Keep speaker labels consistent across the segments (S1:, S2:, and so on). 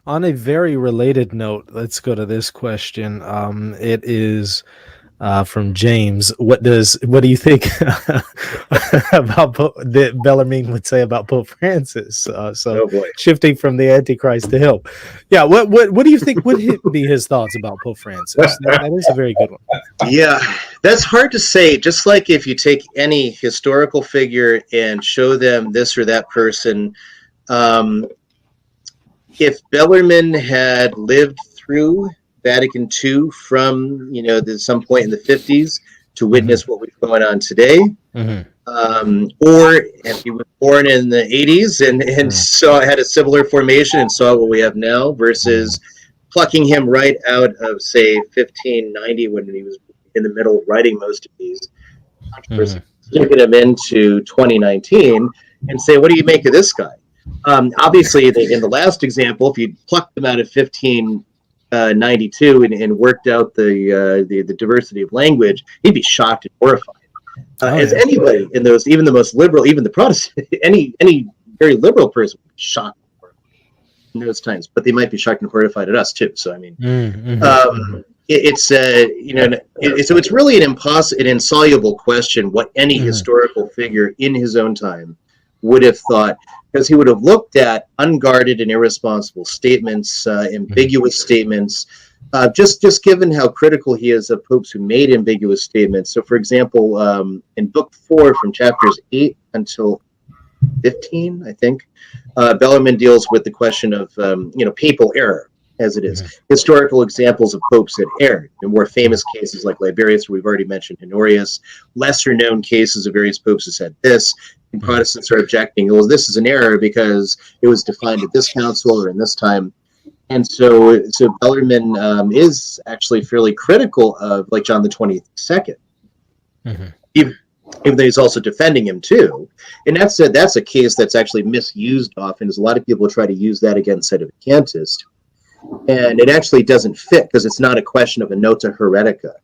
S1: On a very related note, let's go to this question. It is from James. What do you think about that Bellarmine would say about Pope Francis? So
S2: Oh boy.
S1: shifting from the Antichrist to him, yeah. What do you think would be his thoughts about Pope Francis? That is a very good one.
S2: Yeah, that's hard to say. Just like if you take any historical figure and show them this or that person, um, if Bellarmine had lived through Vatican II from some point in the 50s to witness what was going on today,
S1: Mm-hmm.
S2: or if he was born in the 80s and had a similar formation and saw what we have now, versus plucking him right out of, say, 1590 when he was in the middle of writing most of these controversies, sticking him into 2019 and say, what do you make of this guy? Obviously, in the last example, if you plucked them out of 1592 and worked out the diversity of language, he'd be shocked and horrified. As anybody in those, even the most liberal, even the Protestant, any very liberal person would be shocked in those times, but they might be shocked and horrified at us too. So I mean, it's really an insoluble question what any historical figure in his own time would have thought, because he would have looked at unguarded and irresponsible statements, ambiguous statements, just given how critical he is of popes who made ambiguous statements. So, for example, in Book 4, from chapters 8 until 15, I think, Bellarmine deals with the question of papal error, as it is. Historical examples of popes that erred. In more famous cases like Liberius, where we've already mentioned Honorius, lesser known cases of various popes who said this, and Protestants are objecting, well, this is an error because it was defined at this council or in this time. And so Bellarmine is actually fairly critical of, like, John the 22nd. Even though he's also defending him too. And that's a case that's actually misused often, as a lot of people try to use that against sedevacantist. And it actually doesn't fit, because it's not a question of a nota heretica.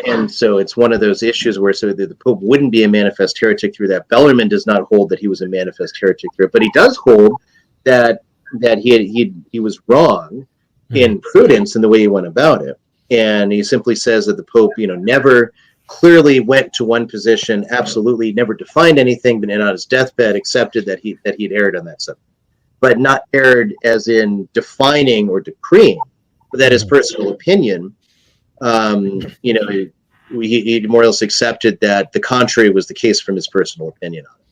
S2: And so it's one of those issues where the Pope wouldn't be a manifest heretic through that. Bellarmine does not hold that he was a manifest heretic through it, but he does hold that he was wrong in prudence in the way he went about it. And he simply says that the Pope, never clearly went to one position, absolutely never defined anything, but on his deathbed accepted that he'd erred on that subject, but not erred as in defining or decreeing, but that his personal opinion, he more or less accepted that the contrary was the case from his personal opinion on it.